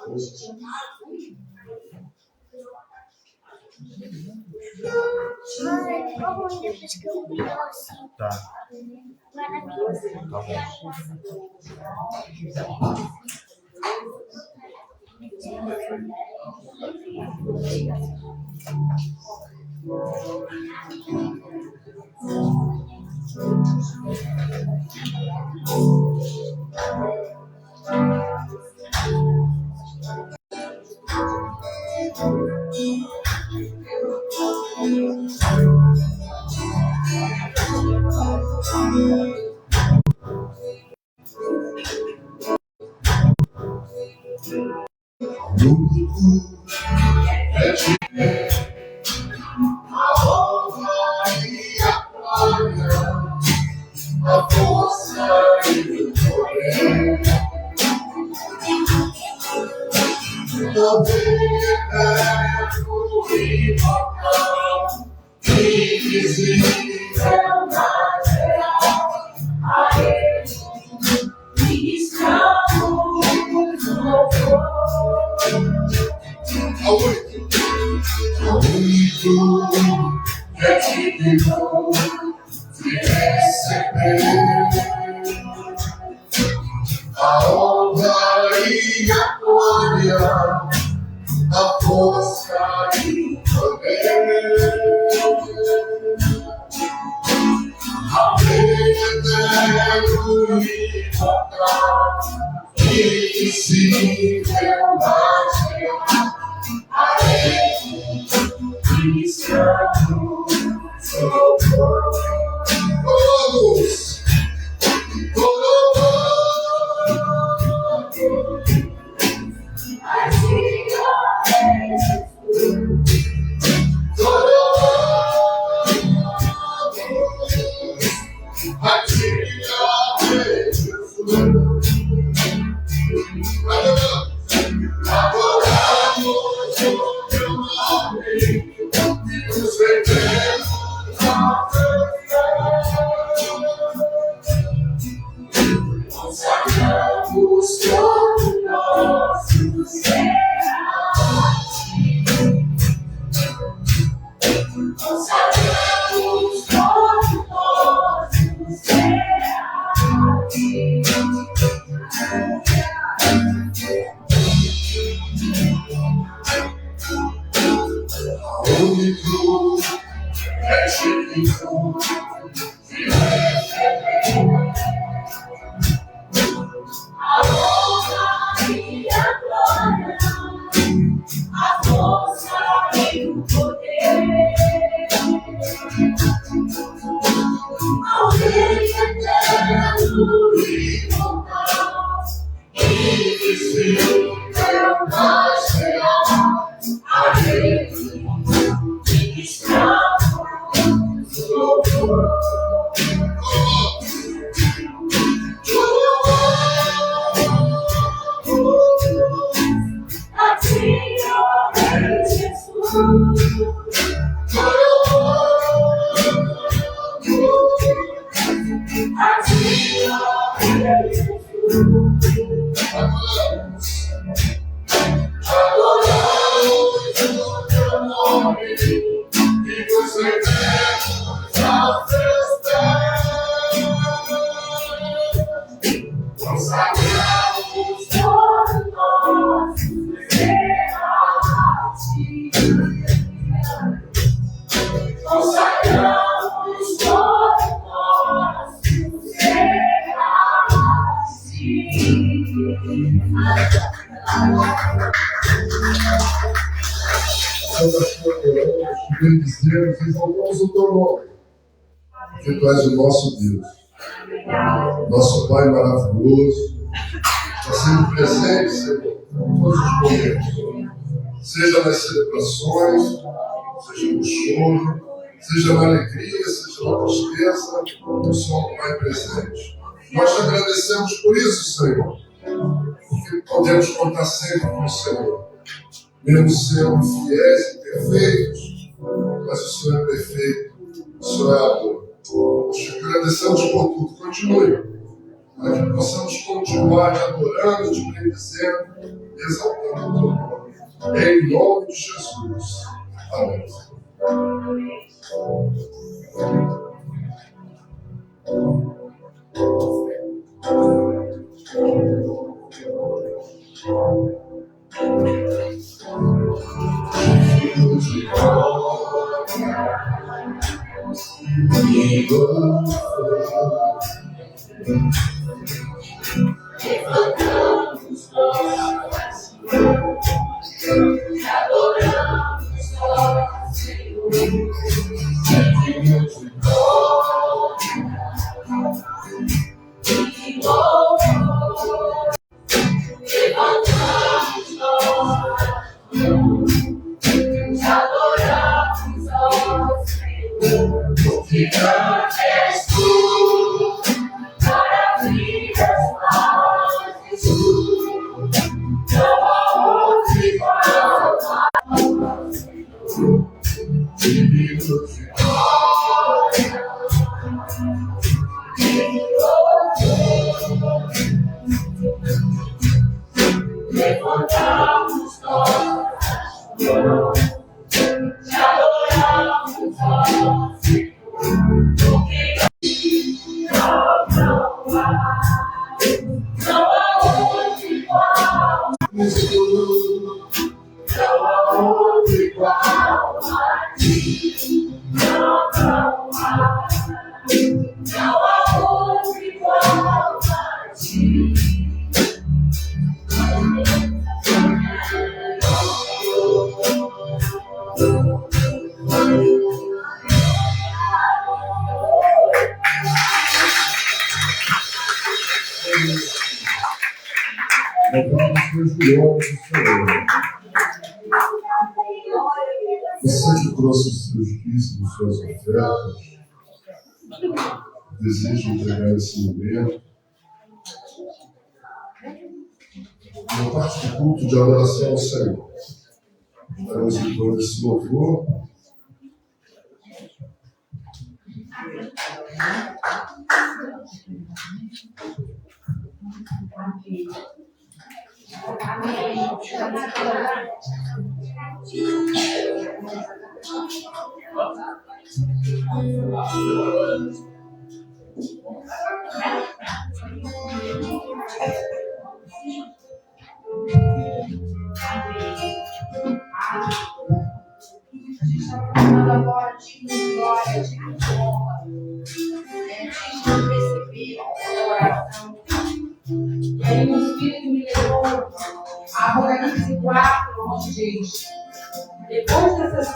Como ainda depois que eu vi ela assim. Tá. Maravilhoso. Tá bom. A força e o poder, também eterno e imortal, invisível na real, a Ele ministramos o louvor. Ao único que é digno de receber a honra e a glória, a força e o poder. Ao eterno e imortal, invisível na real, a Ele ministramos o louvor. Todos, exaltamos o teu nome, porque tu és o nosso Deus, nosso Pai maravilhoso, está sempre presente, Senhor, em todos os momentos, seja nas celebrações, seja no choro, seja na alegria, seja na tristeza, o Senhor Pai presente. Nós te agradecemos por isso, Senhor, porque podemos contar sempre com o Senhor, mesmo sendo fiéis e perfeitos. Mas o Senhor é perfeito, o Senhor é amor. Nós te agradecemos por tudo. Continue para que possamos continuar adorando, te bendizendo, exaltando o teu nome. Em nome de Jesus. Amém. Você que trouxe os seus dízimos, suas ofertas, deseja entregar esse momento. Na parte do culto de adoração ao Senhor, estaremos em torno desse louvor. Agora, digno glória, digno honra, digno de receber a oração. E aí o Espírito me levou a Apocalipse 4, onde diz: depois dessas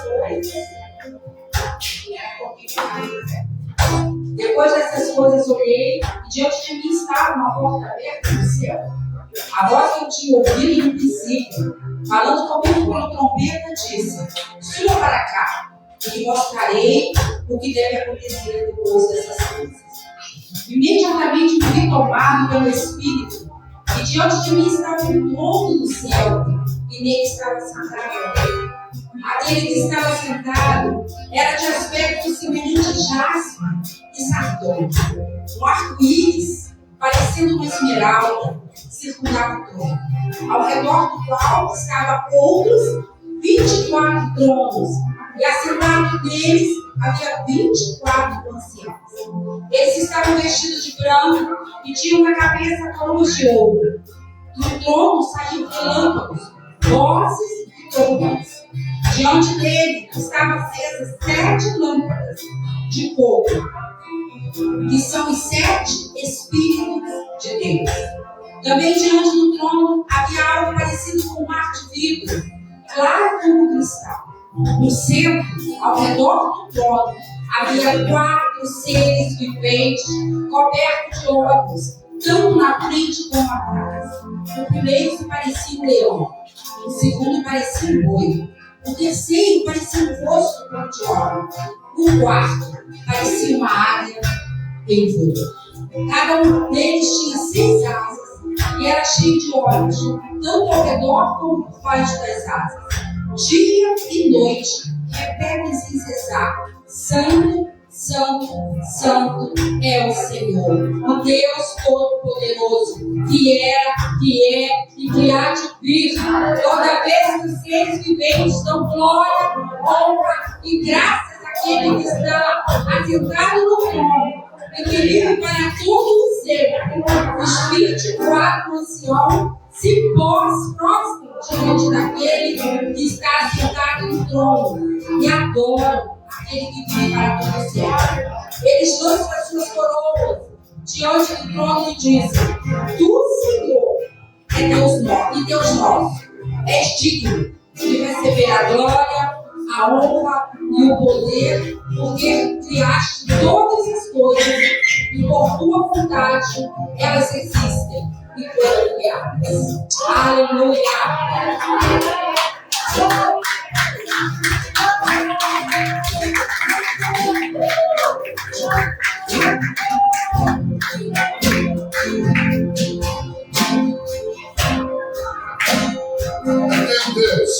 coisas olhei, e diante de mim estava uma porta aberta no céu. A voz que eu tinha ouvido no princípio, falando comigo pela trombeta, disse: suba para cá, e te mostrarei o que deve acontecer depois dessas coisas. Imediatamente me vi tomado pelo Espírito, e diante de mim estava um trono do céu, e nele estava sentado. Aquele que estava sentado era de aspecto semelhante a jaspe e sardônico. Um arco-íris, parecendo uma esmeralda, circundava o trono, ao redor do qual estavam outros 24 tronos, e assentados neles havia 24 anciãos. Eles estavam vestidos de branco e tinham na cabeça coroas de ouro. Do trono saíam relâmpagos, vozes e trovões. Diante dele estavam acesas 7 lâmpadas de fogo, que são os 7 Espíritos de Deus. Também diante do trono havia algo parecido com um mar de vidro, claro como cristal. No centro, ao redor do trono, havia 4 seres viventes cobertos de olhos, tanto na frente como atrás. O primeiro parecia um leão, o segundo parecia um boi, o terceiro parecia um rosto como de homem, o quarto parecia uma águia em voo. Cada um deles tinha 6 asas e era cheio de olhos, tanto ao redor como por baixo das asas. Dia e noite repetem sem cessar: Santo, santo, santo é o Senhor, o Deus Todo-Poderoso, que era, que é e que há de vir. Toda vez que os seres viventes dão glória, honra e graças àquele que está assentado no trono, e que vive para tudo sempre, os 24 anciãos se prostram diante daquele que está assentado no trono e adoram aquele que vive para todo sempre. Eles lançam as suas coroas diante do trono e dizem: Tu, Senhor, é Deus nosso, e Deus nosso, és digno de receber a glória, a honra e o poder, porque criaste todas as coisas e por tua vontade elas existem e foram criadas. Aleluia! Meu Deus.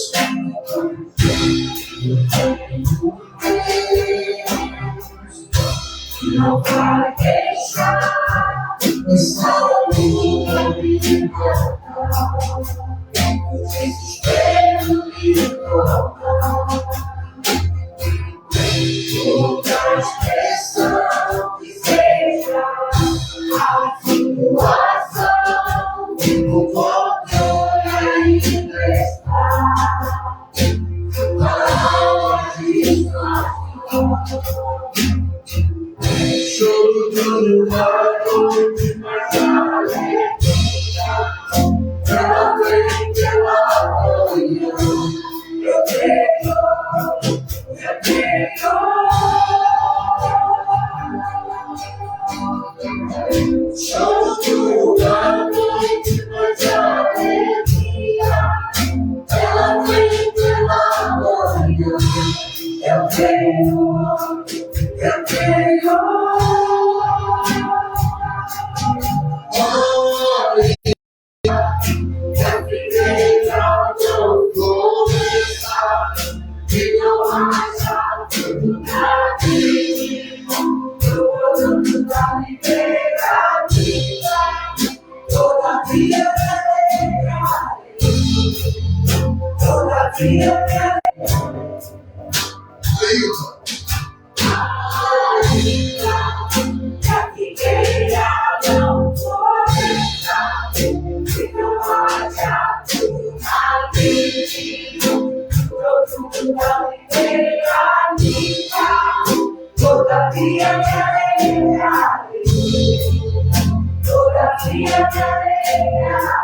Não vai deixar essa minha vida, o desespero me toca. Toda expressão que seja a situação, o controle ainda está. Aonde choro do lado, mas a alegria ela vem pela manhã. Eu tenho. Choro do lado, mas a alegria ela vem pela manhã. Eu tenho. E não haja tudo na vida, tudo da liberativa, todavia me alegrarei, todavia me alegrarei. Já fiquei a não florescer, e não haja tudo na vida, tudo da liberativa, todavia me alegrarei, todavia me alegrarei,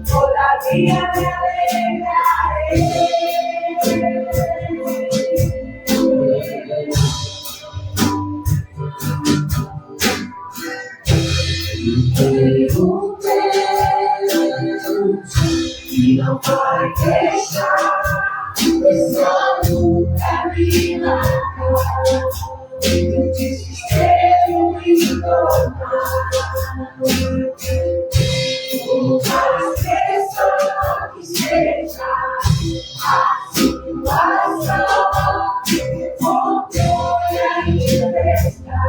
todavia me alegrarei. O Deus que não vai deixar essa luta me matar, o desespero me tomar. Uma expressão que seja a situação, controle ainda está.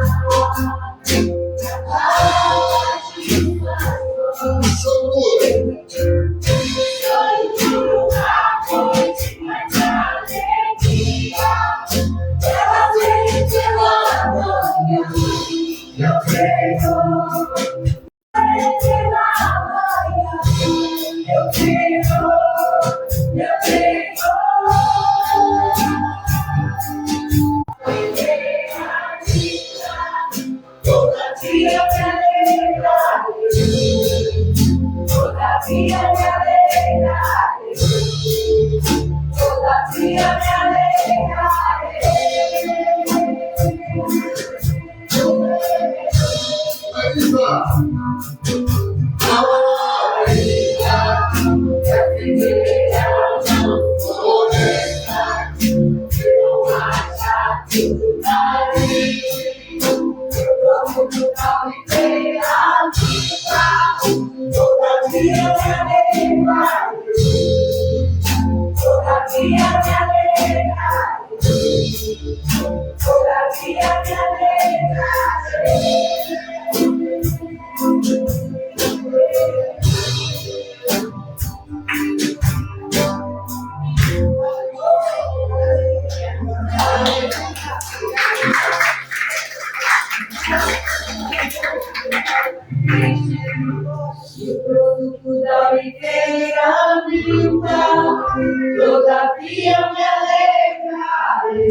O produto da videira minta, todavia me alegrarei,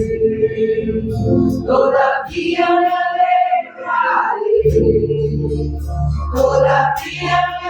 todavia me alegrarei, todavia me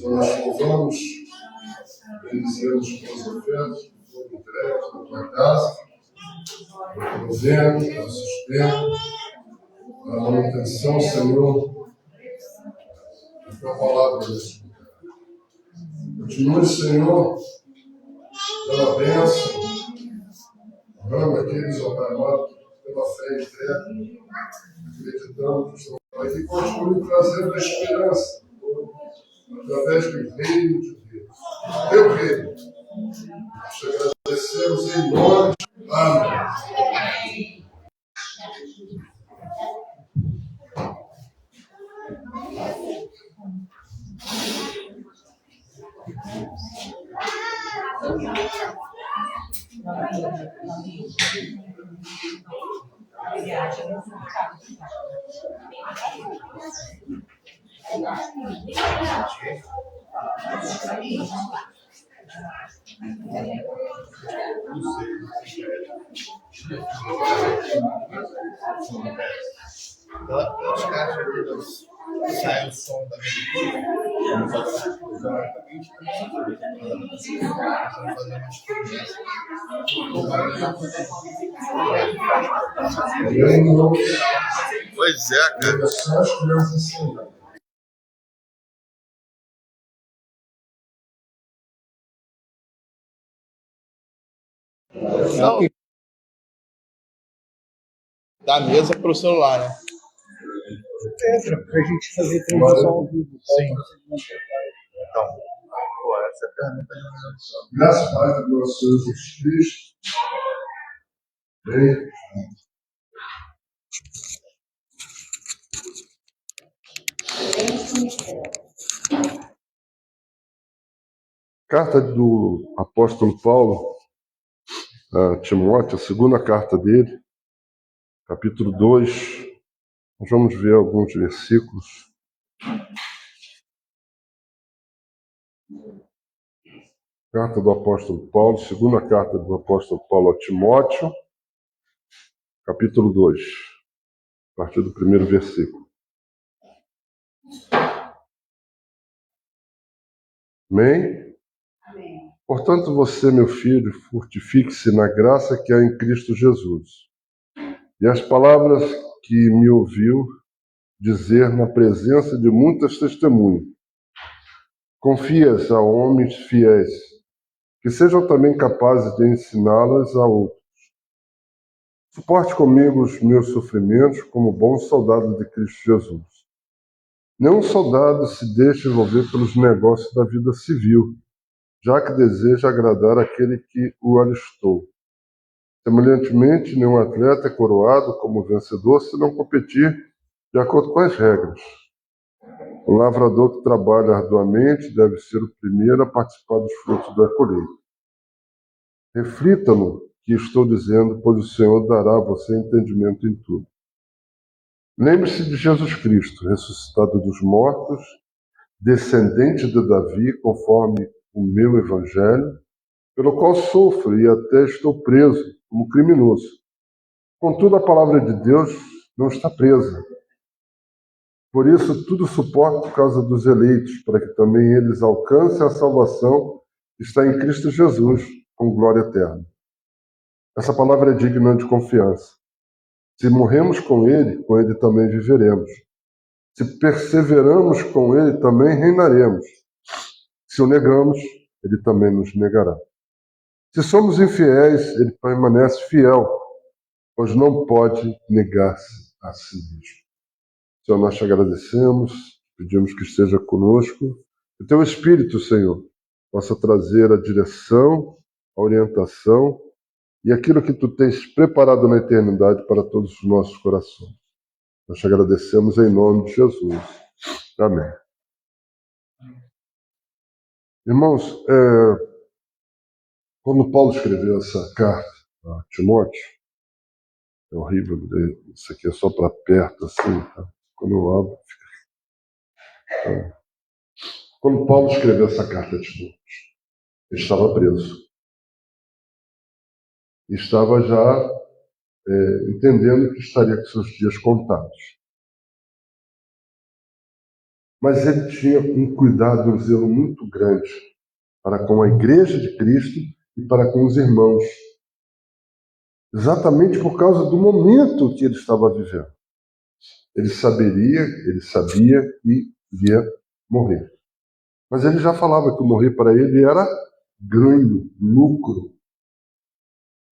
Então, nós louvamos, bendizemos pelas ofertas que foram entregues na tua casa, para o governo, para o sustento, para a manutenção, Senhor, da tua palavra neste lugar. Continue, Senhor, dando a bênção, honrando aqueles, ó Pai amado, que pela fé entregam, acreditando que estão aí, e continue trazendo a esperança, através do reino de Deus. Teu reino. Nós te agradecemos em nome de Amém. Pelas caixas sai o som da Pois é, cara. Só as crianças assim. Não. Da mesa para o celular, né? Entra, pra gente fazer transmissão ao vivo. Sim. Então, pô, essa pergunta Graças a Deus do nosso Senhor Jesus Cristo. Bem. Carta do apóstolo Paulo a Timóteo, a segunda carta dele, capítulo 2. Nós vamos ver alguns versículos. Carta do apóstolo Paulo, segunda carta do apóstolo Paulo a Timóteo, capítulo 2, a partir do primeiro versículo. Amém? Amém. Portanto, você, meu filho, fortifique-se na graça que há em Cristo Jesus. E as palavras que me ouviu dizer na presença de muitas testemunhas, confias a homens fiéis, que sejam também capazes de ensiná-las a outros. Suporte comigo os meus sofrimentos como bom soldado de Cristo Jesus. Nenhum soldado se deixa envolver pelos negócios da vida civil, já que deseja agradar aquele que o alistou. Semelhantemente, nenhum atleta é coroado como vencedor se não competir de acordo com as regras. O lavrador que trabalha arduamente deve ser o primeiro a participar dos frutos da colheita. Reflita no que estou dizendo, pois o Senhor dará a você entendimento em tudo. Lembre-se de Jesus Cristo, ressuscitado dos mortos, descendente de Davi, conforme o meu evangelho, pelo qual sofro e até estou preso como criminoso. Contudo, a palavra de Deus não está presa. Por isso, tudo suporto por causa dos eleitos, para que também eles alcancem a salvação que está em Cristo Jesus, com glória eterna. Essa palavra é digna de confiança. Se morremos com Ele também viveremos. Se perseveramos com Ele, também reinaremos. Se o negamos, Ele também nos negará. Se somos infiéis, Ele permanece fiel, pois não pode negar-se a si mesmo. Senhor, nós te agradecemos, pedimos que esteja conosco, que o teu Espírito, Senhor, possa trazer a direção, a orientação e aquilo que tu tens preparado na eternidade para todos os nossos corações. Nós te agradecemos em nome de Jesus. Amém. Irmãos, quando Paulo escreveu essa carta a Timóteo, é horrível, isso aqui é só para perto, assim, tá? Quando eu abro, fica... Quando Paulo escreveu essa carta a Timóteo, ele estava preso. E estava já entendendo que estaria com seus dias contados. Mas ele tinha um cuidado, um zelo muito grande para com a igreja de Cristo e para com os irmãos. Exatamente por causa do momento que ele estava vivendo. Ele sabia que iria morrer. Mas ele já falava que morrer para ele era ganho, lucro.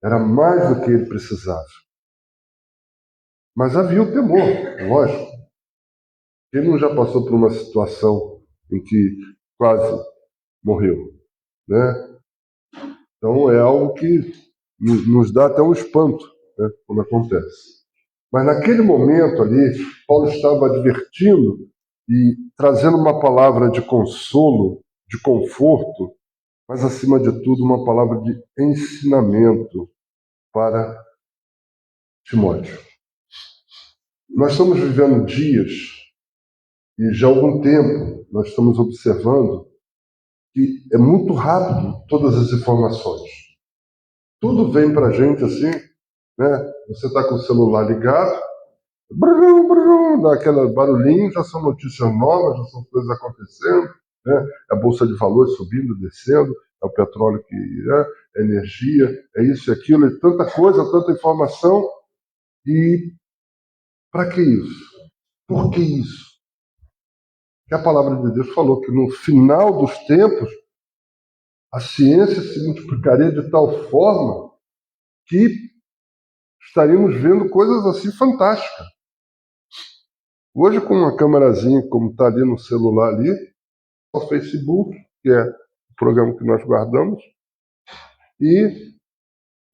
Era mais do que ele precisava. Mas havia o temor, lógico. Quem não já passou por uma situação em que quase morreu, né? Então é algo que nos dá até um espanto, né, quando acontece. Mas naquele momento ali, Paulo estava advertindo e trazendo uma palavra de consolo, de conforto, mas acima de tudo uma palavra de ensinamento para Timóteo. Nós estamos vivendo dias, e já há algum tempo nós estamos observando que é muito rápido todas as informações. Tudo vem para a gente assim, né? Você está com o celular ligado, brum, brum, dá aquele barulhinho, já são notícias novas, já são coisas acontecendo, né? A bolsa de valores subindo, descendo, é o petróleo que é energia, é isso e aquilo, é tanta coisa, tanta informação. E para que isso? Por que isso? Que a palavra de Deus falou que no final dos tempos a ciência se multiplicaria de tal forma que estaríamos vendo coisas assim fantásticas. Hoje, com uma câmerazinha, como está ali no celular ali, o Facebook, que é o programa que nós guardamos, e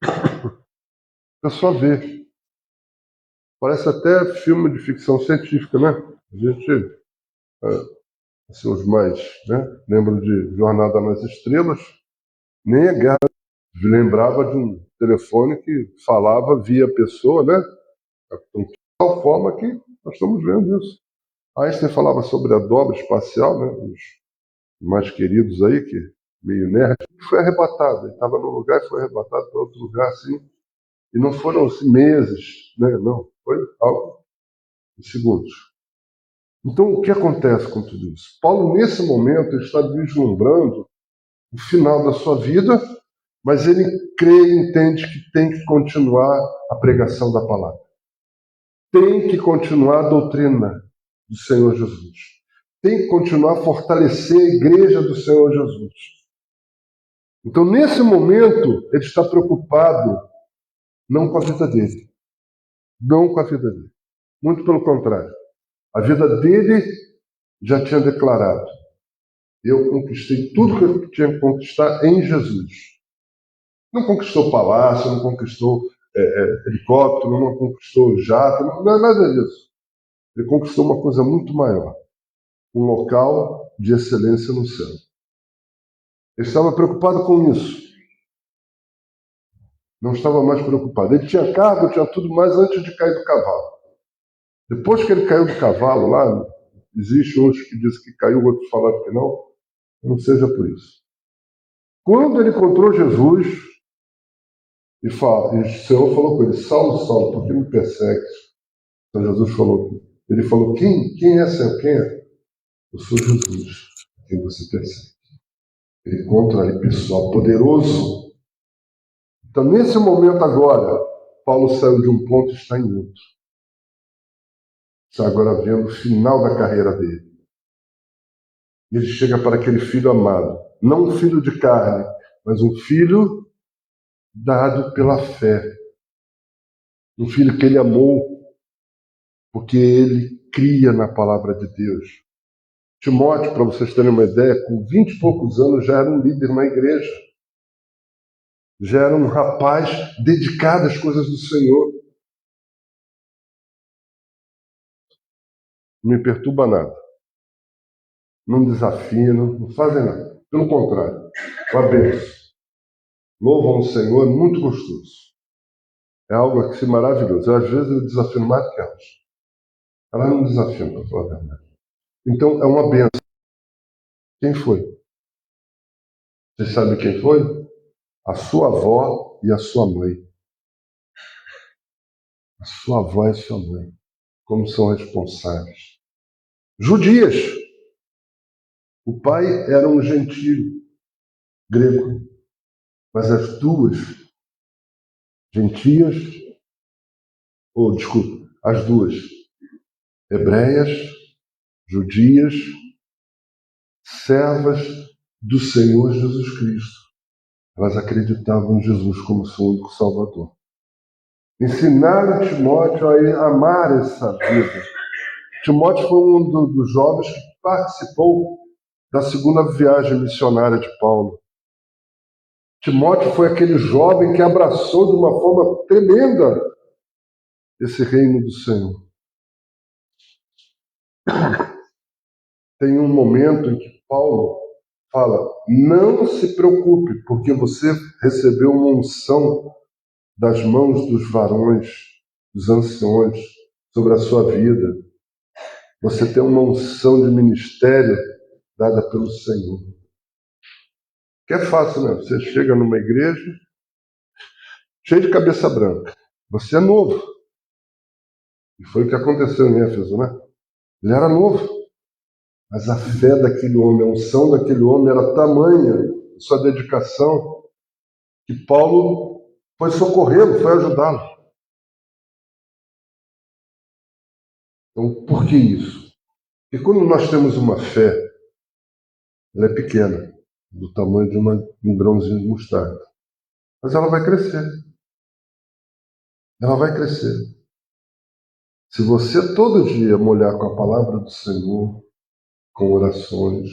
a pessoa vê. Parece até filme de ficção científica, né? A gente, assim, os mais, né, lembram de Jornada nas Estrelas, nem a guerra lembrava de um telefone que falava via pessoa, né? De tal forma que nós estamos vendo isso. Einstein falava sobre a dobra espacial, né? Os mais queridos aí, que meio nerd, foi arrebatado. Ele estava num lugar e foi arrebatado para outro lugar, assim. E não foram assim, meses, né? Não, foi algo de segundos. Então, o que acontece com tudo isso? Paulo, nesse momento, está vislumbrando o final da sua vida, mas ele crê e entende que tem que continuar a pregação da palavra. Tem que continuar a doutrina do Senhor Jesus. Tem que continuar a fortalecer a igreja do Senhor Jesus. Então, nesse momento, ele está preocupado não com a vida dele. Não com a vida dele. Muito pelo contrário. A vida dele já tinha declarado: eu conquistei tudo que eu tinha que conquistar em Jesus. Não conquistou palácio, não conquistou helicóptero, não conquistou jato, não é nada disso. Ele conquistou uma coisa muito maior, um local de excelência no céu. Ele estava preocupado com isso. Não estava mais preocupado. Ele tinha cargo, tinha tudo mais antes de cair do cavalo. Depois que ele caiu do cavalo lá, existe uns que dizem que caiu, outros falaram que não seja por isso. Quando ele encontrou Jesus, e o Senhor falou com ele, Saulo, Saulo, por que me persegues? Então Jesus falou, ele falou, quem é, Senhor? Quem é? Eu sou Jesus, quem você persegue. Ele encontra ali pessoal poderoso. Então, nesse momento agora, Paulo saiu de um ponto e está em outro. Está agora vendo o final da carreira dele. E ele chega para aquele filho amado. Não um filho de carne, mas um filho dado pela fé. Um filho que ele amou, porque ele cria na palavra de Deus. Timóteo, para vocês terem uma ideia, com 20 e poucos anos já era um líder na igreja. Já era um rapaz dedicado às coisas do Senhor. Não me perturba nada. Não desafia, não fazem nada. Pelo contrário, uma bênção. Louvam o Senhor, é muito gostoso. É algo assim maravilhoso. Às vezes eu desafio mais do que elas. Elas não desafiam, para falar a verdade. Então é uma bênção. Quem foi? Vocês sabem quem foi? A sua avó e a sua mãe. A sua avó e a sua mãe. Como são responsáveis. Judias. O pai era um gentio grego. Mas as duas gentias, as duas hebreias, judias, servas do Senhor Jesus Cristo. Elas acreditavam em Jesus como seu único Salvador. Ensinaram Timóteo a amar essa vida. Timóteo foi um dos jovens que participou da segunda viagem missionária de Paulo. Timóteo foi aquele jovem que abraçou de uma forma tremenda esse reino do Senhor. Tem um momento em que Paulo fala, não se preocupe, porque você recebeu uma unção das mãos dos varões, dos anciões, sobre a sua vida. Você tem uma unção de ministério dada pelo Senhor. Que é fácil, né? Você chega numa igreja cheio de cabeça branca. Você é novo. E foi o que aconteceu em Éfeso, né? Ele era novo. Mas a fé daquele homem, a unção daquele homem era tamanha, sua dedicação, que Paulo foi socorrê-lo, foi ajudá-lo. Então, por que isso? Porque quando nós temos uma fé, ela é pequena, do tamanho de um grãozinho de mostarda. Mas ela vai crescer. Ela vai crescer. Se você todo dia molhar com a palavra do Senhor, com orações,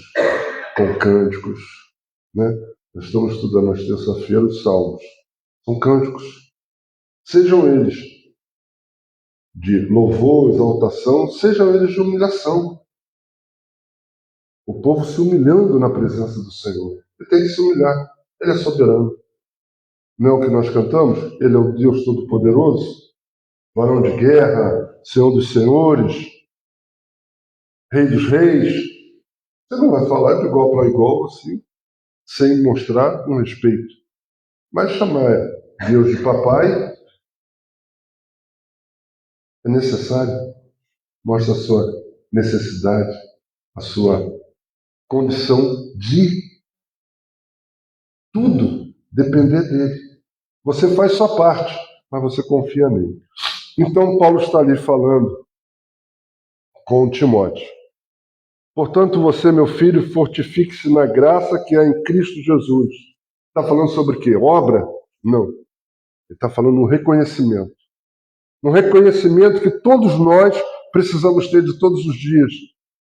com cânticos, né? Nós estamos estudando às terça-feira os Salmos. São cânticos. Sejam eles de louvor, exaltação, sejam eles de humilhação. O povo se humilhando na presença do Senhor. Ele tem que se humilhar. Ele é soberano. Não é o que nós cantamos? Ele é o Deus Todo-Poderoso, varão de guerra, Senhor dos senhores, Rei dos reis. Você não vai falar de igual para igual assim, sem mostrar um respeito. Mas chamar Deus de papai é necessário. Mostra a sua necessidade, a sua condição de tudo depender dele. Você faz sua parte, mas você confia nele. Então Paulo está ali falando com Timóteo. Portanto, você, meu filho, fortifique-se na graça que há em Cristo Jesus. Está falando sobre o quê? Obra? Não. Ele está falando no reconhecimento. No reconhecimento que todos nós precisamos ter de todos os dias.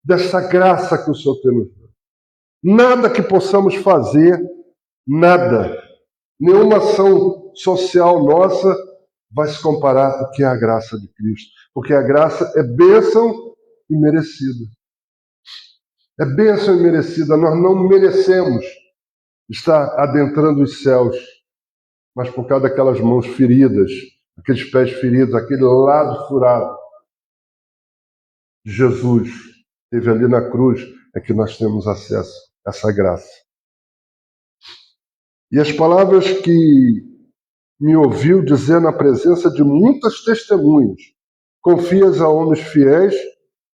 Dessa graça que o Senhor tem nos dado. Nada que possamos fazer, nada Nenhuma ação social nossa vai se comparar ao que é a graça de Cristo. Porque a graça é bênção e merecida. É bênção e merecida. Nós não merecemos estar adentrando os céus, mas por causa daquelas mãos feridas, aqueles pés feridos, aquele lado furado de Jesus teve ali na cruz, é que nós temos acesso a essa graça. E as palavras que me ouviu dizer na presença de muitas testemunhas, confias a homens fiéis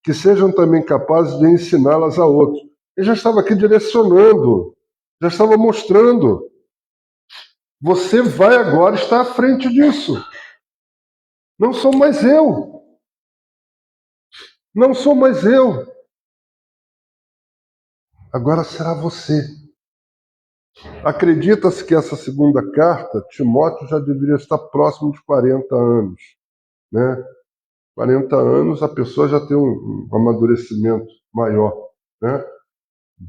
que sejam também capazes de ensiná-las a outros. Ele já estava aqui direcionando, já estava mostrando. Você vai agora estar à frente disso. Não sou mais eu. Não sou mais eu. Agora será você. Acredita-se que essa segunda carta, Timóteo já deveria estar próximo de 40 anos. Né? 40 anos, a pessoa já tem um amadurecimento maior. Né?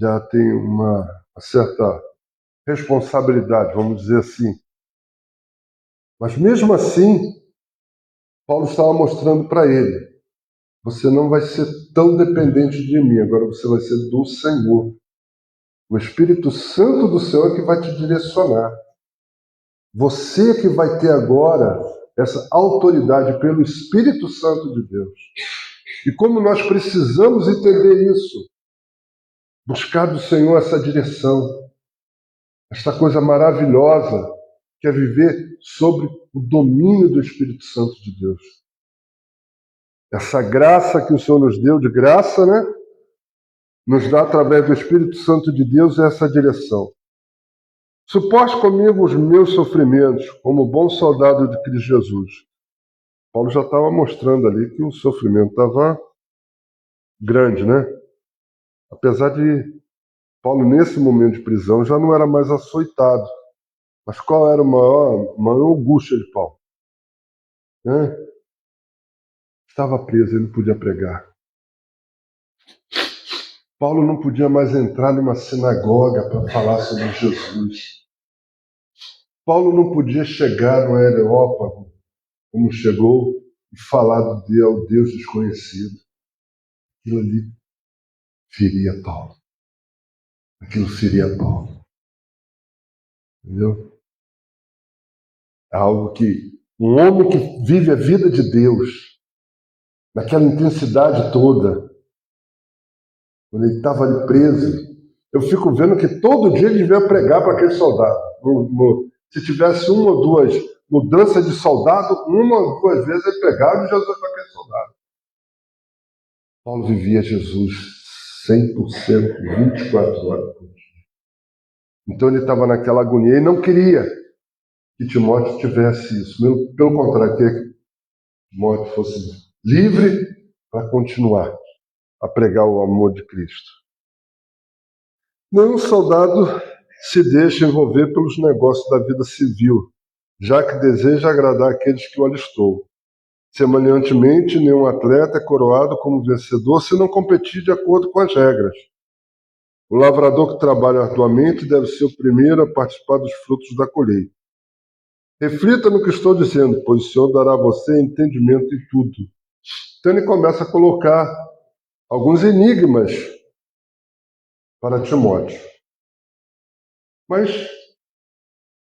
Já tem uma certa responsabilidade, vamos dizer assim. Mas mesmo assim, Paulo estava mostrando para ele, você não vai ser tão dependente de mim, agora você vai ser do Senhor. O Espírito Santo do Senhor é que vai te direcionar. Você é que vai ter agora essa autoridade pelo Espírito Santo de Deus. E como nós precisamos entender isso, buscar do Senhor essa direção, esta coisa maravilhosa que é viver sobre o domínio do Espírito Santo de Deus. Essa graça que o Senhor nos deu, de graça, né? Nos dá através do Espírito Santo de Deus essa direção. Suporte comigo os meus sofrimentos, como bom soldado de Cristo Jesus. Paulo já estava mostrando ali que o sofrimento estava grande, né? Apesar de Paulo, nesse momento de prisão, já não era mais açoitado. Mas qual era o maior angústia de Paulo? Né? Estava preso, ele não podia pregar. Paulo não podia mais entrar numa sinagoga para falar sobre Jesus. Paulo não podia chegar no Areópago, como chegou, e falar ao Deus desconhecido. Aquilo ali feria Paulo. Aquilo feria Paulo. Entendeu? É algo que um homem que vive a vida de Deus, naquela intensidade toda, quando ele estava ali preso, eu fico vendo que todo dia ele devia pregar para aquele soldado. Se tivesse uma ou duas mudanças de soldado, uma ou duas vezes ele pregava Jesus para aquele soldado. Paulo vivia Jesus 100%, 24 horas por dia. Então ele estava naquela agonia e não queria que Timóteo tivesse isso. Pelo contrário, queria que Timóteo fosse livre para continuar a pregar o amor de Cristo. Nenhum soldado se deixa envolver pelos negócios da vida civil, já que deseja agradar aqueles que o alistou. Semelhantemente, nenhum atleta é coroado como vencedor se não competir de acordo com as regras. O lavrador que trabalha arduamente deve ser o primeiro a participar dos frutos da colheita. Reflita no que estou dizendo, pois o Senhor dará a você entendimento em tudo. Então ele começa a colocar alguns enigmas para Timóteo. Mas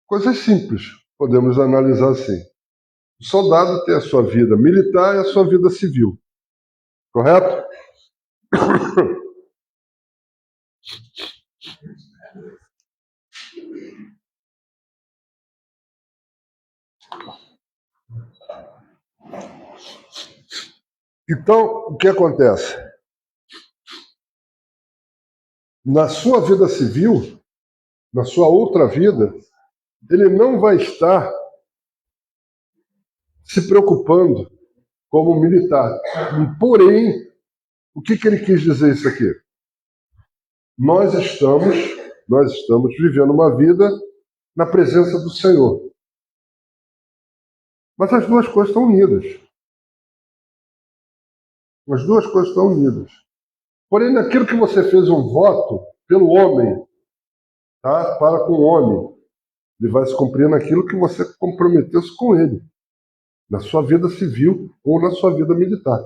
coisas simples, podemos analisar assim. O soldado tem a sua vida militar e a sua vida civil. Correto? Então, o que acontece? Na sua vida civil, na sua outra vida, ele não vai estar se preocupando como militar. Porém, o que ele quis dizer isso aqui? Nós estamos vivendo uma vida na presença do Senhor. Mas as duas coisas estão unidas. As duas coisas estão unidas. Porém, naquilo que você fez um voto pelo homem, tá? Para com o homem, Ele vai se cumprir naquilo que você comprometeu-se com ele, na sua vida civil ou na sua vida militar.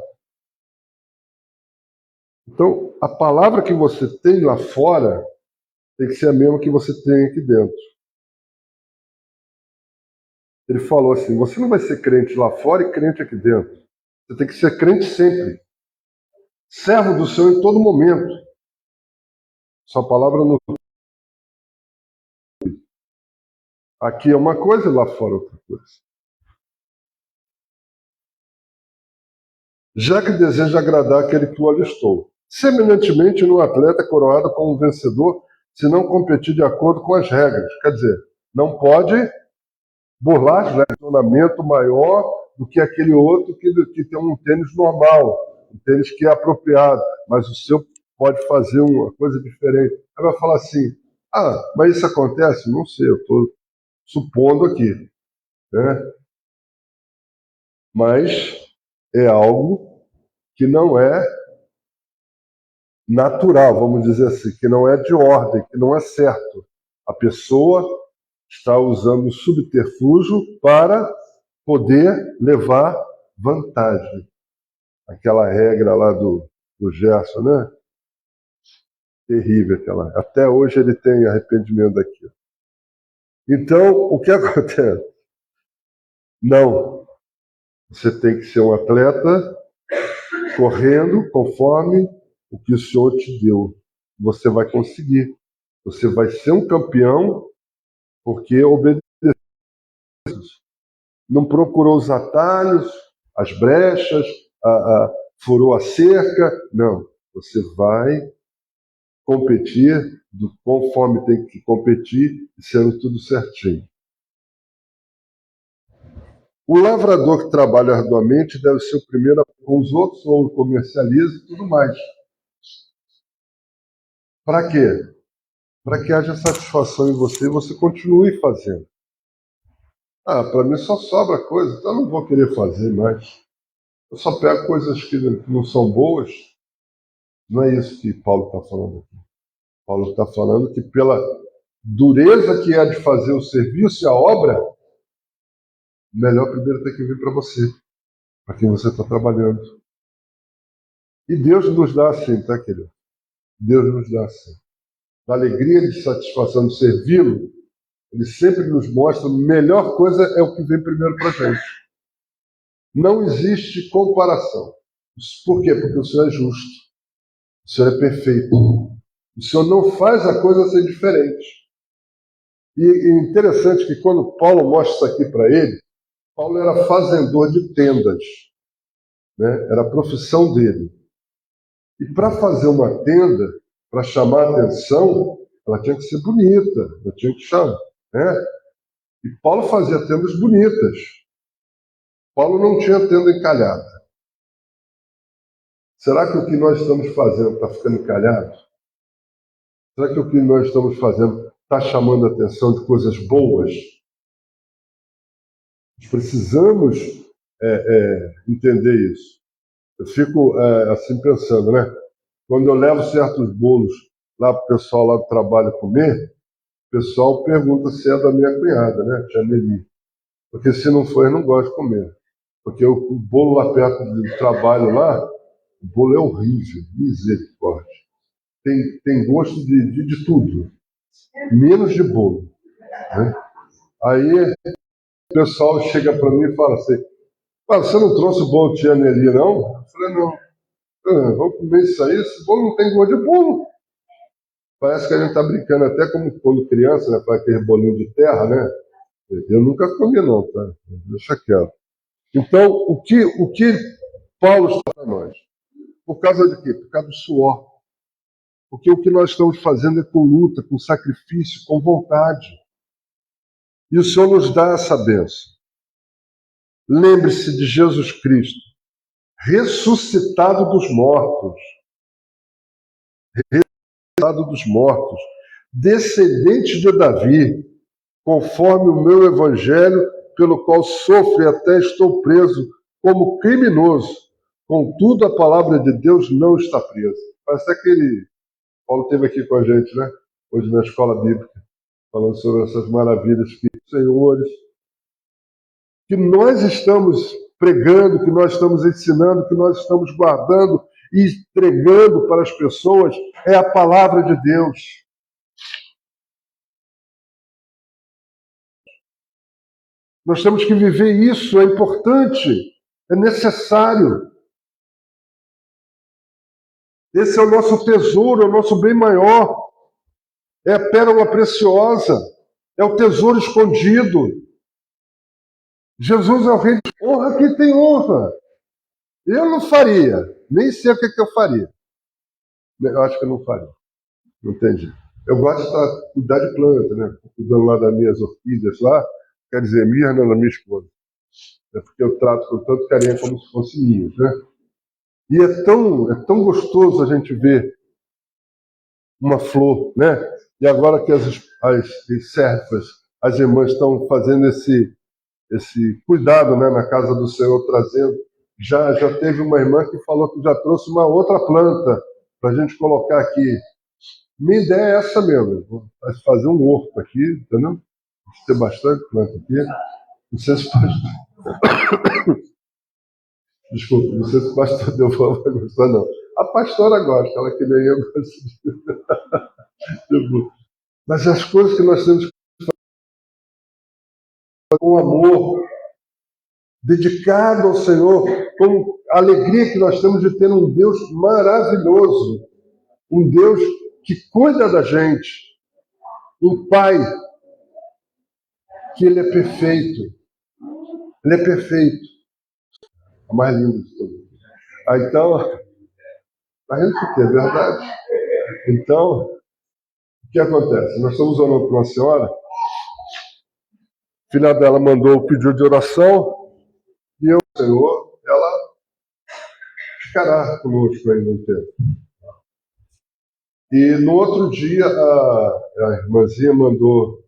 Então, a palavra que você tem lá fora tem que ser a mesma que você tem aqui dentro. Ele falou assim, você não vai ser crente lá fora e crente aqui dentro. Você tem que ser crente sempre. Servo do Senhor em todo momento. Sua palavra não... Aqui é uma coisa e lá fora é outra coisa. Já que deseja agradar aquele que o alistou. Semelhantemente, no atleta é coroado como um vencedor se não competir de acordo com as regras. Quer dizer, não pode burlar as regras, um treinamento maior do que aquele outro que tem um tênis normal, um tênis que é apropriado, mas o seu pode fazer uma coisa diferente. Aí vai falar assim, mas isso acontece? Não sei, eu estou supondo aqui, né? Mas é algo que não é natural, vamos dizer assim, que não é de ordem, que não é certo. A pessoa está usando o subterfúgio para poder levar vantagem. Aquela regra lá do Gerson, né? Terrível aquela. Até hoje ele tem arrependimento daquilo. Então, o que acontece? Não. Você tem que ser um atleta correndo conforme o que o Senhor te deu. Você vai conseguir. Você vai ser um campeão porque obedeceu. Não procurou os atalhos, as brechas, furou a cerca. Não. Você vai competir conforme tem que competir, sendo tudo certinho. O lavrador que trabalha arduamente deve ser o primeiro com os outros, ou comercializa e tudo mais. Para quê? Para que haja satisfação em você e você continue fazendo. Para mim só sobra coisa, então eu não vou querer fazer mais. Eu só pego coisas que não são boas. Não é isso que Paulo está falando aqui. Paulo está falando que pela dureza que é de fazer o serviço e a obra, melhor primeiro tem que vir para você, para quem você está trabalhando. E Deus nos dá assim, tá, querido? Deus nos dá assim. Da alegria de satisfação de servi-lo, Ele sempre nos mostra a melhor coisa é o que vem primeiro para a gente. Não existe comparação. Por quê? Porque o Senhor é justo. O Senhor é perfeito. O Senhor não faz a coisa ser diferente. E interessante que quando Paulo mostra isso aqui para ele, Paulo era fazendor de tendas, né? Era a profissão dele. E para fazer uma tenda, para chamar a atenção, ela tinha que ser bonita, ela tinha que chamar, né? E Paulo fazia tendas bonitas. Paulo não tinha tenda encalhada. Será que o que nós estamos fazendo está ficando encalhado? Será que o que nós estamos fazendo está chamando a atenção de coisas boas? Nós precisamos entender isso. Eu fico assim pensando, né? Quando eu levo certos bolos lá para o pessoal lá do trabalho comer, o pessoal pergunta se é da minha cunhada, né? Tia Nelly. Porque se não for, eu não gosto de comer. Porque o bolo lá perto do trabalho lá, o bolo é horrível, misericórdia. Tem gosto de tudo, menos de bolo, né? Aí o pessoal chega para mim e fala assim, você não trouxe o bolo tia Nelly, não? Eu falei, não. Vamos comer isso aí, esse bolo não tem gosto de bolo. Parece que a gente está brincando até como quando criança, né? Faz aquele bolinho de terra, né? Eu nunca comi não, tá? Deixa quieto. Então, o que Paulo está para nós? Por causa de quê? Por causa do suor. Porque o que nós estamos fazendo é com luta, com sacrifício, com vontade. E o Senhor nos dá essa bênção. Lembre-se de Jesus Cristo, ressuscitado dos mortos. Ressuscitado dos mortos. Descendente de Davi, conforme o meu evangelho, pelo qual sofro e até estou preso como criminoso. Contudo, a palavra de Deus não está presa. Parece que Paulo esteve aqui com a gente, né? Hoje na escola bíblica. falando sobre essas maravilhas que, senhores, que nós estamos pregando, que nós estamos ensinando, que nós estamos guardando e entregando para as pessoas, é a palavra de Deus. Nós temos que viver isso, é importante, é necessário. Esse é o nosso tesouro, é o nosso bem maior. É a pérola preciosa, é o tesouro escondido. Jesus é o rei de honra, quem tem honra. Eu não faria, nem sei o que eu faria. Eu acho que eu não faria, não tem jeito. Eu gosto de cuidar de planta, né? Cuidando lá das minhas orquídeas lá, quer dizer, minha não, da minha esposa. É porque eu trato com tanto carinho como se fossem minhas, né? E é tão gostoso a gente ver uma flor, né? E agora que as servas, as irmãs estão fazendo esse cuidado, né, na casa do Senhor, trazendo. Já teve uma irmã que falou que já trouxe uma outra planta para a gente colocar aqui. Minha ideia é essa mesmo, fazer um horto aqui, entendeu? Tem bastante planta aqui. Não sei se desculpa, não sei se o pastor Delvão vai gostar, não. A pastora gosta, ela que nem eu gosta de... Mas as coisas que nós temos que fazer com amor, dedicado ao Senhor, com a alegria que nós temos de ter um Deus maravilhoso, um Deus que cuida da gente, um Pai que Ele é perfeito. Ele é perfeito. A mais linda de todas. Então, a gente é verdade. Então, o que acontece? Nós estamos orando para uma senhora, a filha dela mandou o pedido de oração, e eu, Senhor, ela ficará conosco ainda um tempo. E no outro dia, a irmãzinha mandou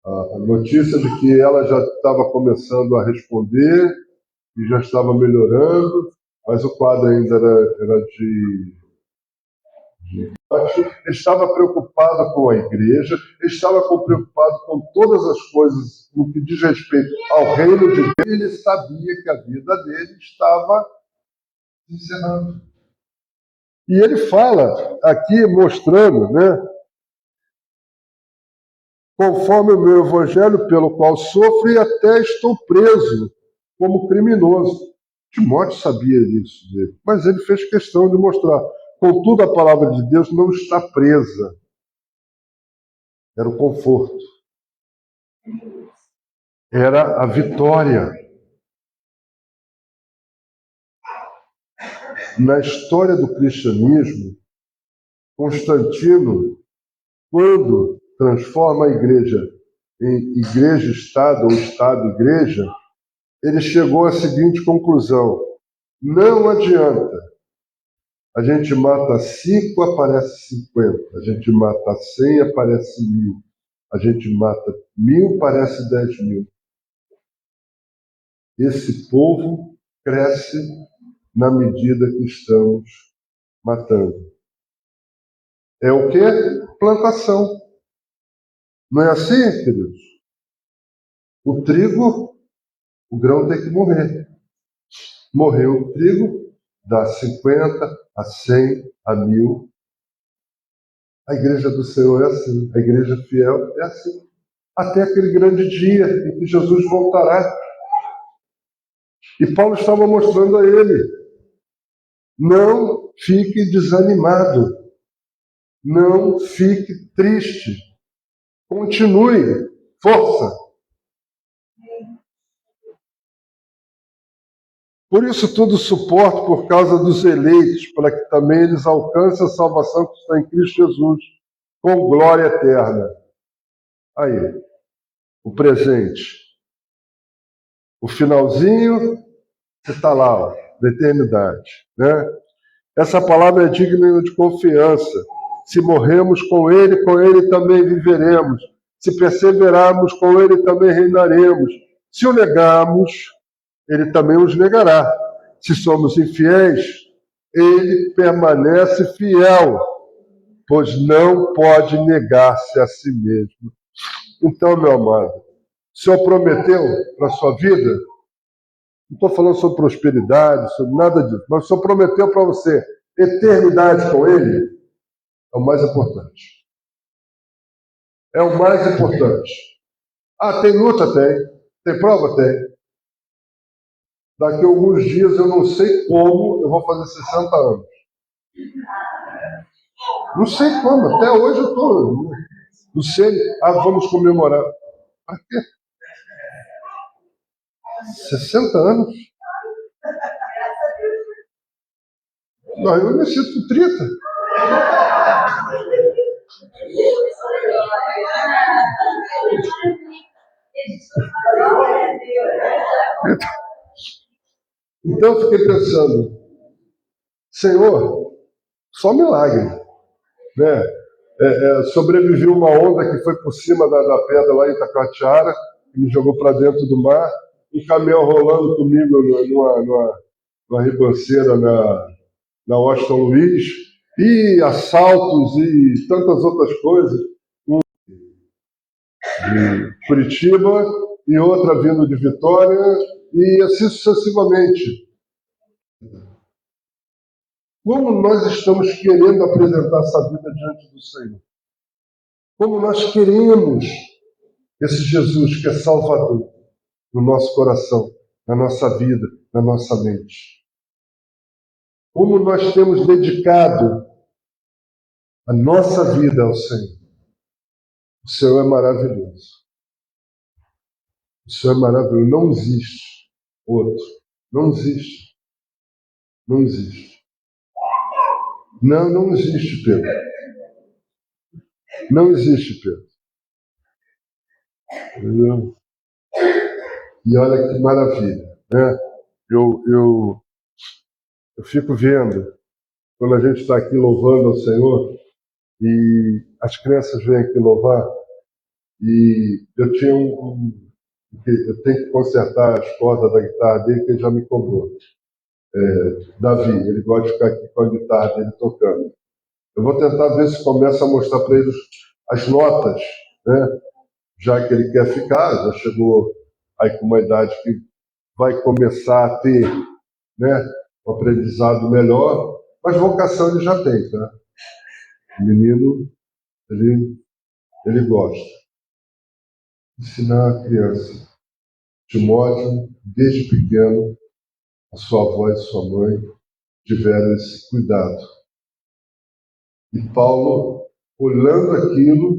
a notícia de que ela já estava começando a responder e já estava melhorando, mas o quadro ainda era de... Ele estava preocupado com a igreja, estava preocupado com todas as coisas no que diz respeito ao reino de Deus. Ele sabia que a vida dele estava encerrando. E ele fala aqui, mostrando, né? Conforme o meu evangelho, pelo qual sofro e até estou preso como criminoso. Timóteo sabia disso dele, mas ele fez questão de mostrar. Contudo, a palavra de Deus não está presa. Era o conforto. Era a vitória. Na história do cristianismo, Constantino, quando transforma a igreja em igreja-estado ou estado-igreja, ele chegou à seguinte conclusão: não adianta. A gente mata 5, aparece 50. A gente mata 100, aparece 1000. A gente mata 1000, aparece 10.000. Esse povo cresce na medida que estamos matando. É o quê? Plantação. Não é assim, queridos? O trigo, o grão tem que morrer. Morreu o trigo, dá 50, a 100, a 1000. A igreja do Senhor é assim. A igreja fiel é assim. Até aquele grande dia em que Jesus voltará. E Paulo estava mostrando a ele: não fique desanimado. Não fique triste. Continue. Força. Por isso tudo suporto por causa dos eleitos, para que também eles alcancem a salvação que está em Cristo Jesus, com glória eterna. Aí, o presente. O finalzinho, que está lá, ó, da eternidade. Né? Essa palavra é digna de confiança. Se morremos com Ele também viveremos. Se perseverarmos com Ele, também reinaremos. Se o negarmos, Ele também os negará. Se somos infiéis, Ele permanece fiel, pois não pode negar-se a si mesmo. Então, meu amado, o Senhor prometeu para a sua vida, não estou falando sobre prosperidade, sobre nada disso, mas o Senhor prometeu para você eternidade com Ele, é o mais importante. É o mais importante. Ah, tem luta? Tem. Tem prova? Tem. Daqui a alguns dias, eu não sei como, eu vou fazer 60 anos. Não sei como, até hoje eu estou. Não sei. Ah, vamos comemorar. Para quê? 60 anos? Não, eu me sinto 30. Então eu fiquei pensando, Senhor, só milagre, né? Sobrevivi uma onda que foi por cima da pedra lá em Itacoatiara, que me jogou para dentro do mar, um caminhão rolando comigo numa ribanceira na Washington Luiz, e assaltos e tantas outras coisas, um de Curitiba e outra vindo de Vitória, e assim sucessivamente. Como nós estamos querendo apresentar essa vida diante do Senhor? Como nós queremos esse Jesus que é Salvador no nosso coração, na nossa vida, na nossa mente? Como nós temos dedicado a nossa vida ao Senhor? O Senhor é maravilhoso. O Senhor é maravilhoso. Não existe outro. Não existe. Não existe. Não existe, Pedro. Não existe, Pedro. Entendeu? E olha que maravilha, né? Eu fico vendo, quando a gente está aqui louvando ao Senhor, e as crianças vêm aqui louvar, e eu tinha eu tenho que consertar as cordas da guitarra dele, que ele já me cobrou. Davi, ele gosta de ficar aqui com a guitarra dele tocando. Eu vou tentar ver se começa a mostrar para eles as notas, né? Já que ele quer ficar, já chegou aí com uma idade que vai começar a ter, né, um aprendizado melhor, mas vocação ele já tem, tá? O menino, ele gosta. Ensinar a criança. Timóteo, desde pequeno, a sua avó e sua mãe tiveram esse cuidado. E Paulo, olhando aquilo,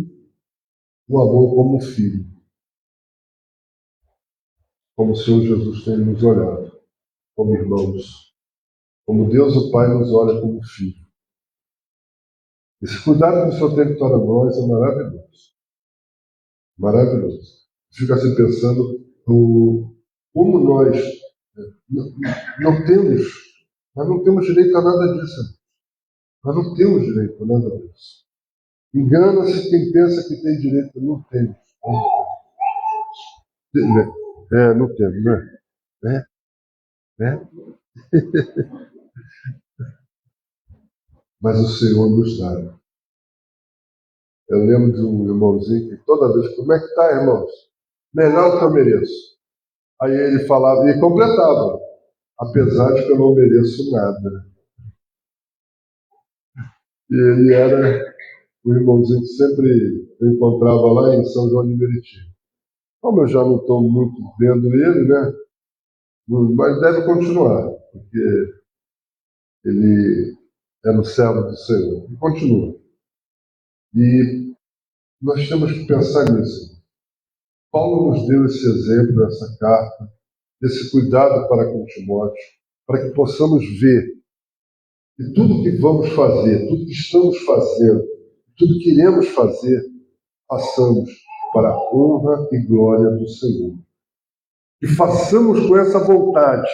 o amou como filho. Como o Senhor Jesus tem nos olhado, como irmãos. Como Deus o Pai nos olha como filho. Esse cuidado que o Senhor tem para nós é maravilhoso. Maravilhoso. Fico assim pensando como nós não temos direito a nada disso. Nós não temos direito a nada disso. Engana-se quem pensa que tem direito. Não temos. Não temos, né? Mas o Senhor nos dá. Eu lembro de um irmãozinho que toda vez, como é que está, irmãos? Melhor do que eu mereço. Aí ele falava, e completava, apesar de que eu não mereço nada. E ele era o irmãozinho que sempre eu encontrava lá em São João de Meriti. Como eu já não estou muito vendo ele, né? Mas deve continuar, porque ele era o servo do Senhor. E continua. E nós temos que pensar nisso. Paulo nos deu esse exemplo, essa carta, esse cuidado para com Timóteo, para que possamos ver que tudo que vamos fazer, tudo que estamos fazendo, tudo que iremos fazer, façamos para a honra e glória do Senhor. E façamos com essa vontade,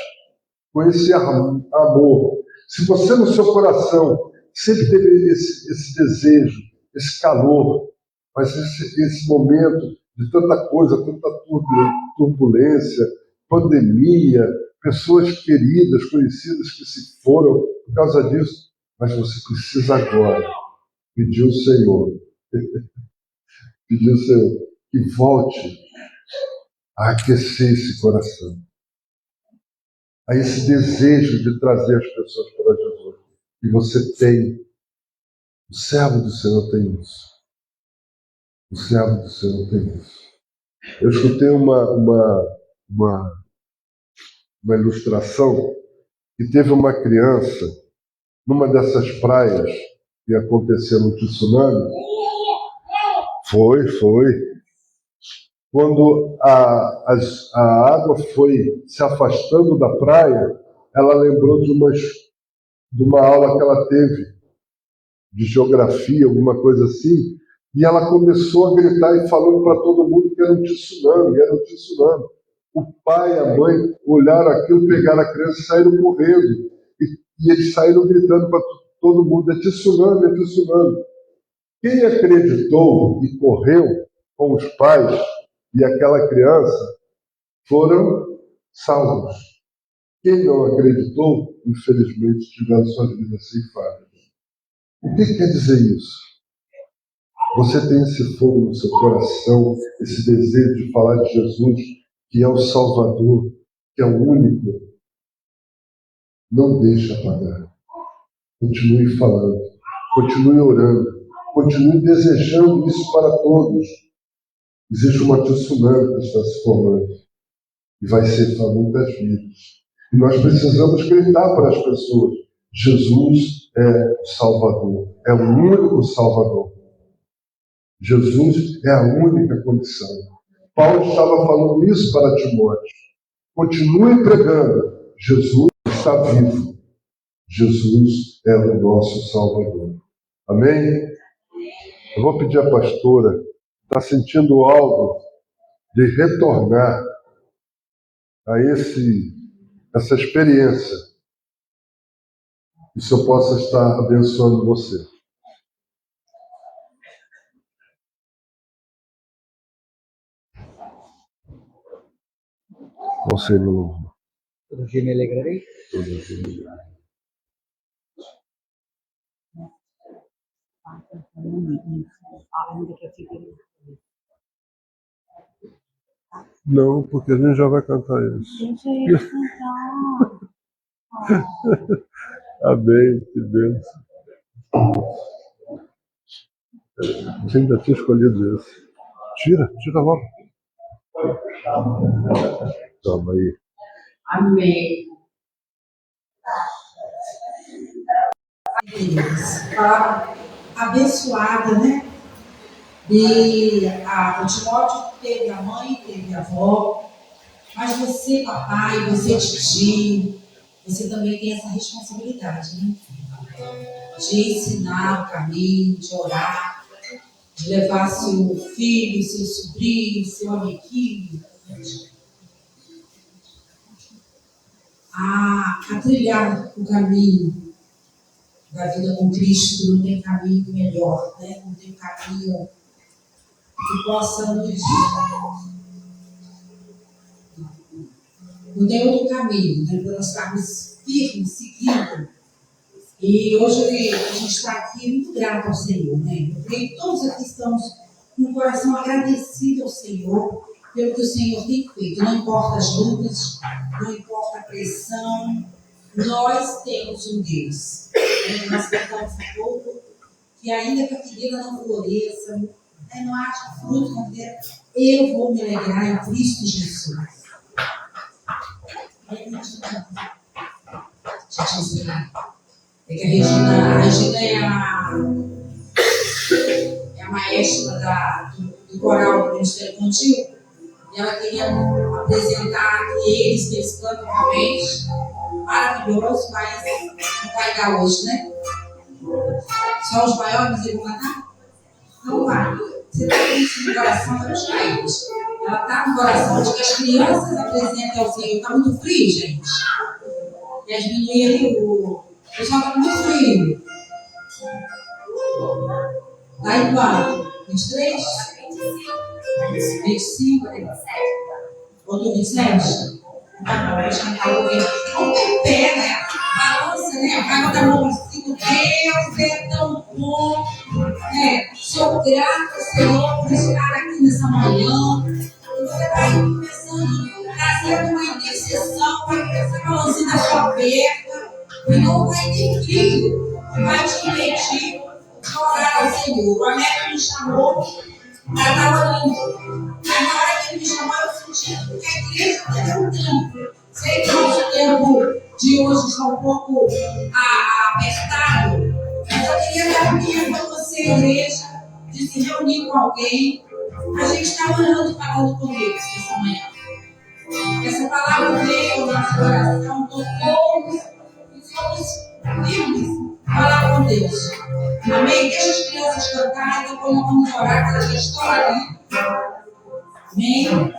com esse amor. Se você no seu coração sempre teve esse desejo, esse calor, mas esse momento de tanta coisa, tanta turbulência, pandemia, pessoas queridas, conhecidas que se foram por causa disso, mas você precisa agora pedir ao Senhor, pedir ao Senhor, que volte a aquecer esse coração, a esse desejo de trazer as pessoas para Jesus. E você tem, o servo do Senhor tem isso. O servo do Senhor tem isso. Eu escutei uma ilustração que teve uma criança numa dessas praias que aconteceu no tsunami. Foi. Quando a água foi se afastando da praia, ela lembrou de uma aula que ela teve de geografia, alguma coisa assim, e ela começou a gritar e falando para todo mundo que era um tsunami. O pai e a mãe olharam aquilo, pegaram a criança e saíram correndo. E eles saíram gritando para todo mundo: é tsunami, é tsunami. Quem acreditou e correu com os pais e aquela criança foram salvos. Quem não acreditou, infelizmente, tiveram suas vidas ceifadas. O que quer dizer isso? Você tem esse fogo no seu coração, esse desejo de falar de Jesus, que é o Salvador, que é o único. Não deixe apagar. Continue falando, continue orando, continue desejando isso para todos. Existe uma tsunami que está se formando e vai ceifar muitas vidas. E nós precisamos gritar para as pessoas: Jesus é o Salvador, é o único Salvador. Jesus é a única condição. Paulo estava falando isso para Timóteo. Continue pregando. Jesus está vivo. Jesus é o nosso Salvador. Amém? Eu vou pedir à pastora, está sentindo algo de retornar a essa experiência. Que o Senhor possa estar abençoando você. Você não. Todo dia me alegrarei. Todo dia me alegrarei. Não, porque a gente já vai cantar isso. Amém, que bênção. Você ainda tinha escolhido esse. Tira logo. Toma aí. Amém. Palavra abençoada, né? E o Timóteo teve a mãe, teve a avó, mas você, papai, você, tio, você também tem essa responsabilidade, né? De ensinar o caminho, de orar, de levar seu filho, seu sobrinho, seu amiguinho a trilhar o caminho da vida com Cristo. Não tem caminho melhor, né? Não tem caminho que possa nos... Não tem outro caminho, né? Para nós estarmos firmes, seguindo. E hoje a gente está aqui muito grato ao Senhor, né? Eu creio que todos aqui estamos com o coração agradecido ao Senhor pelo que o Senhor tem feito. Não importa as lutas, não importa a pressão, nós temos um Deus. Nós cantamos um pouco que ainda que a figueira não floresça, não haja fruto na videira, eu vou me alegrar em Cristo Jesus. É que a Regina é a maestra do coral do Ministério Infantil, e ela queria apresentar eles, que eles cantam realmente maravilhoso, mas não vai dar hoje, né? Só os maiores eles vão cantar? Não vai. Você está com isso no coração para buscar eles. Ela está no coração de que as crianças apresentem ao Senhor. Está muito frio, gente. E as meninas, o pessoal está muito frio. Está em quanto? 23? 25? 27? Ou 27? Tá, vamos cantar um pouquinho. Vamos ter pé, né? Balança, né? A cara da mãozinha. Deus é tão bom. Sou grato, Senhor, por estar aqui nessa nessa manhã. E você vai começando a trazer uma intercessão, vai começar com a mãozinha aberta. O Senhor vai ter frio, vai te impedir de orar ao Senhor. O Américo me chamou, ela estava lindo. Aí na hora que ele me chamou, eu senti que a igreja está cantando. Sei que o nosso tempo de hoje está um pouco apertado, mas eu queria dar um dia para você, igreja, de se reunir com alguém. A gente está orando e falando com Deus essa manhã. Essa palavra veio ao nosso coração, tocou e somos livres para falar com Deus. Amém? Deixa as crianças cantarem, depois nós vamos orar, que elas já estão ali. Amém?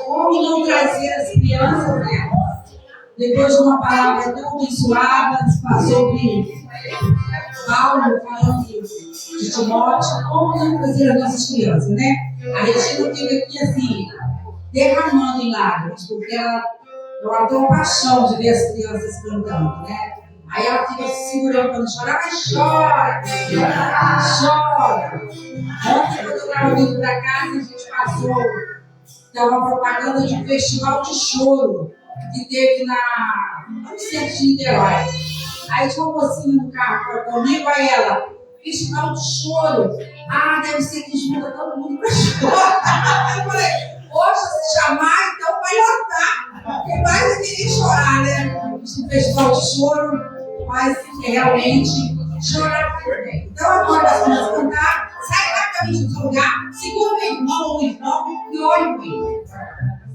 Como não trazer as crianças, né? Depois de uma palavra tão abençoada sobre Paulo falando de Timóteo, como não fazer as nossas crianças, né? A Regina fica aqui assim, derramando em lágrimas, porque ela tem uma paixão de ver as crianças cantando, né? Aí ela fica se segurando para não chorar, mas chora, chora. Ontem, quando eu estava vindo para casa, a gente passou, estava uma propaganda de um festival de choro que teve no centro de Niterói. Aí tinha uma mocinha no carro comigo, aí ela, festival de choro. Ah, deve ser que junta todo mundo para chorar. Eu falei, poxa, se chamar, então vai lotar. Porque mais eu queria chorar, né? No festival de choro, mas realmente chorar também. Então agora nós vamos cantar, sai rapidamente do seu lugar, segura o irmão e olhe para ele.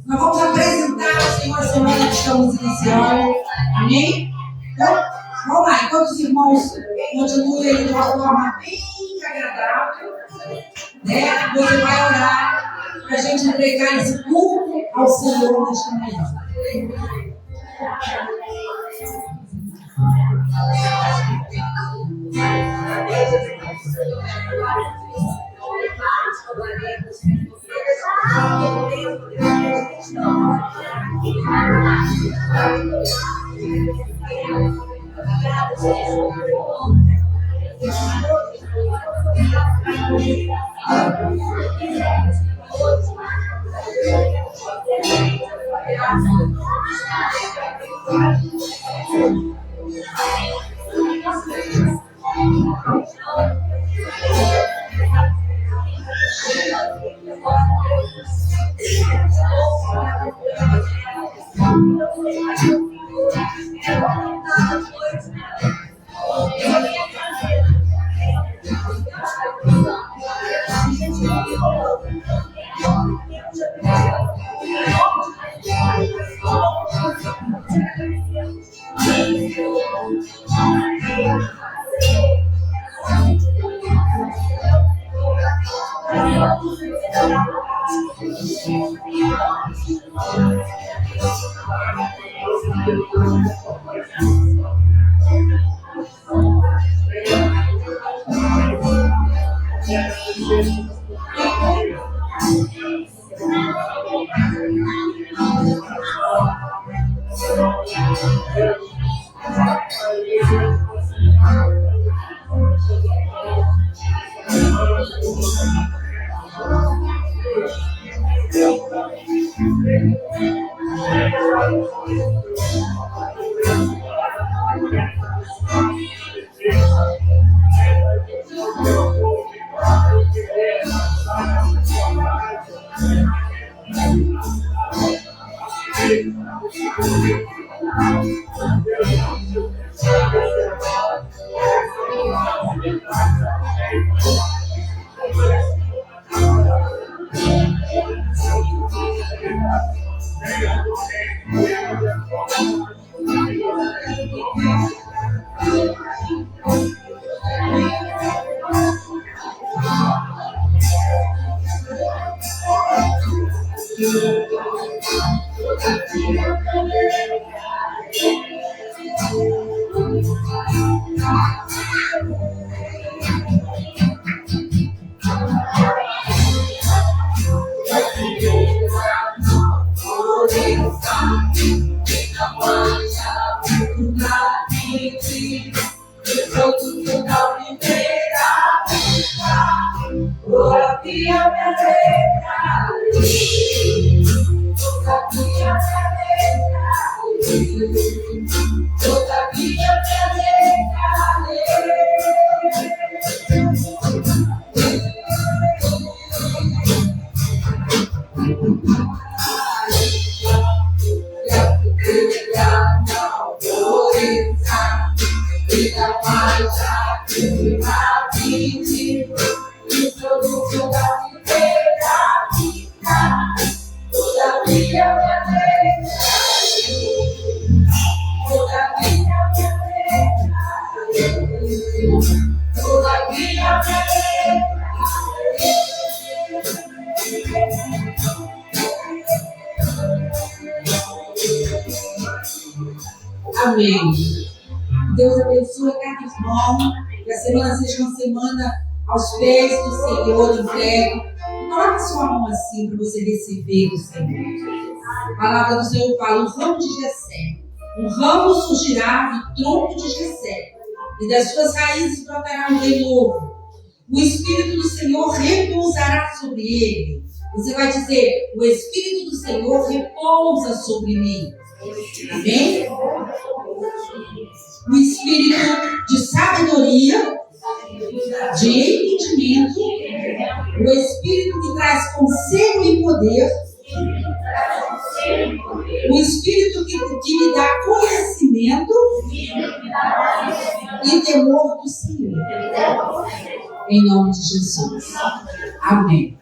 Nós vamos apresentar ao Senhor a semana que estamos iniciando. Amém? Então, vamos lá, enquanto os irmãos continuem de uma forma bem agradável, né? Você vai orar para a gente entregar esse culto ao Senhor nesta manhã. Amém. Deus abençoe cada irmão e a semana seja uma semana aos pés do Senhor, entregue. Coloque sua mão assim para você receber do Senhor. A palavra do Senhor fala: o ramo de Jessé. Um ramo surgirá do tronco de Jessé, e das suas raízes brotará um renovo. O Espírito do Senhor repousará sobre ele. Você vai dizer: o Espírito do Senhor repousa sobre mim. Amém? O Espírito de sabedoria, de entendimento, o Espírito que traz conselho e poder, o Espírito que me dá conhecimento e temor do Senhor. Em nome de Jesus. Amém.